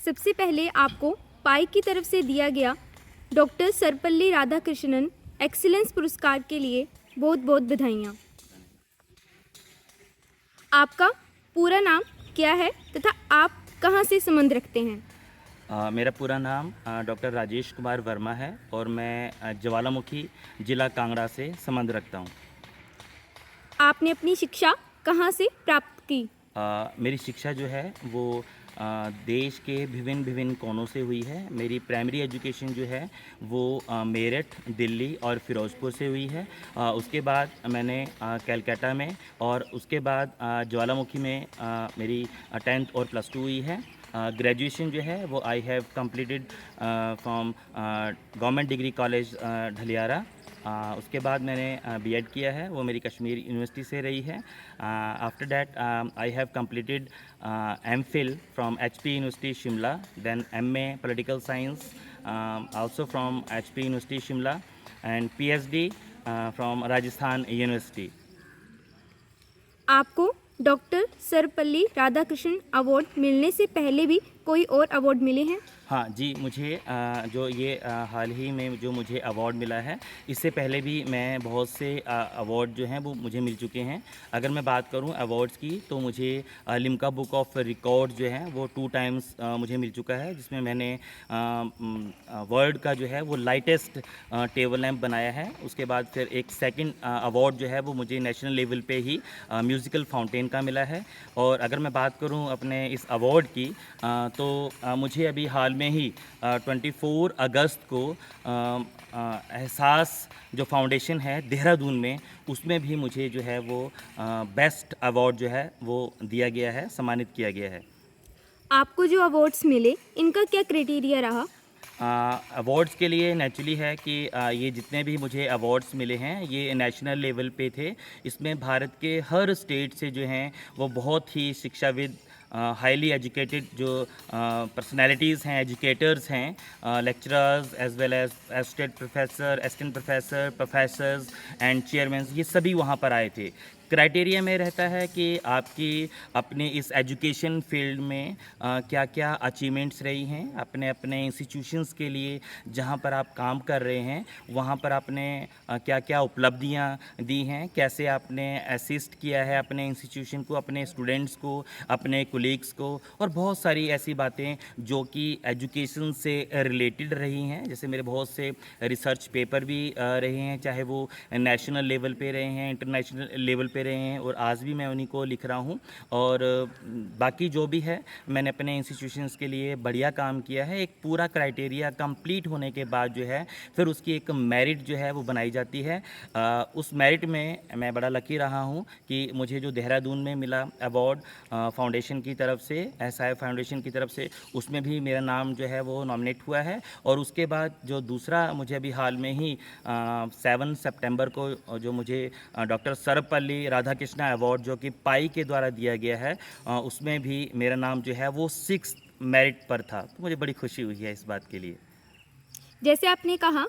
सबसे पहले आपको पाई की तरफ से दिया गया डॉक्टर सर्वपल्ली राधाकृष्णन एक्सीलेंस पुरस्कार के लिए बहुत बहुत बधाइयाँ। आपका पूरा नाम क्या है तथा आप कहाँ से संबंध रखते हैं? मेरा पूरा नाम डॉक्टर राजेश कुमार वर्मा है और मैं ज्वालामुखी ज़िला कांगड़ा से संबंध रखता हूँ। आपने अपनी शिक्षा कहाँ से प्राप्त की? मेरी शिक्षा जो है वो देश के विभिन्न विभिन्न कोनों से हुई है। मेरी प्राइमरी एजुकेशन जो है वो मेरठ, दिल्ली और फ़िरोज़पुर से हुई है। उसके बाद मैंने कलकत्ता में और उसके बाद ज्वालामुखी में मेरी 10th और +2 हुई है। ग्रेजुएशन जो है वो I have completed from government degree college Dhaliara. उसके बाद मैंने बीएड किया है, वो मेरी कश्मीर यूनिवर्सिटी से रही है। After that I have completed MPhil from HP university Shimla, then MA political science also from HP university Shimla and PhD from Rajasthan university. आपको डॉक्टर सर्वपल्ली राधाकृष्णन अवार्ड मिलने से पहले भी कोई और अवार्ड मिले हैं? हाँ जी, मुझे जो ये हाल ही में जो मुझे अवार्ड मिला है, इससे पहले भी मैं बहुत से अवार्ड जो हैं वो मुझे मिल चुके हैं। अगर मैं बात करूं अवार्ड्स की तो मुझे लिम्का बुक ऑफ रिकॉर्ड जो है वो 2 टाइम्स मुझे मिल चुका है, जिसमें मैंने वर्ल्ड का जो है वो लाइटेस्ट टेबल लैंप बनाया है। उसके बाद फिर एक सेकंड अवार्ड जो है वो मुझे नेशनल लेवल पे ही म्यूज़िकल फाउंटेन का मिला है। और अगर मैं बात करूं अपने इस अवार्ड की तो मुझे अभी हाल में ही 24 अगस्त को एहसास जो फाउंडेशन है देहरादून में, उसमें भी मुझे जो है वो बेस्ट अवार्ड जो है वो दिया गया है, सम्मानित किया गया है। आपको जो अवार्ड्स मिले इनका क्या क्राइटेरिया रहा? अवार्ड्स के लिए नेचुरली है कि ये जितने भी मुझे अवार्ड्स मिले हैं ये नेशनल लेवल पे थे। इसमें भारत के हर स्टेट से जो हैं वो बहुत ही शिक्षाविद, हाईली एजुकेटेड जो पर्सनालिटीज़ हैं, एजुकेटर्स हैं, lecturers as well as associate professor, assistant professor, professors and chairman, ये सभी वहाँ पर आए थे। क्राइटेरिया में रहता है कि आपकी अपने इस एजुकेशन फील्ड में क्या-क्या अचीवमेंट्स रही हैं, अपने अपने इंस्टीट्यूशंस के लिए जहाँ पर आप काम कर रहे हैं, वहाँ पर आपने क्या-क्या उपलब्धियाँ दी हैं, कैसे आपने असिस्ट किया है अपने इंस्टीट्यूशन को, अपने स्टूडेंट्स को, अपने कोलीग्स को, और बहुत सारी ऐसी बातें जो कि एजुकेशन से रिलेटेड रही हैं। जैसे मेरे बहुत से रिसर्च पेपर भी रहे हैं, चाहे वो नेशनल लेवल पे रहे हैं, इंटरनेशनल लेवल पे रहे हैं, और आज भी मैं उन्हीं को लिख रहा हूँ। और बाकी जो भी है मैंने अपने इंस्टीट्यूशंस के लिए बढ़िया काम किया है। एक पूरा क्राइटेरिया कंप्लीट होने के बाद जो है फिर उसकी एक मेरिट जो है वो बनाई जाती है। उस मेरिट में मैं बड़ा लकी रहा हूँ कि मुझे जो देहरादून में मिला अवार्ड फाउंडेशन की तरफ से, एसआई फाउंडेशन की तरफ से, उसमें भी मेरा नाम जो है वो नॉमिनेट हुआ है। और उसके बाद जो दूसरा मुझे अभी हाल में ही 7 सितंबर को जो मुझे डॉक्टर सर्वपल्ली राधाकृष्णन अवार्ड जो कि पाई के द्वारा दिया गया है, उसमें भी मेरा नाम जो है वो 6th मेरिट पर था। तो मुझे बड़ी खुशी हुई है इस बात के लिए। जैसे आपने कहा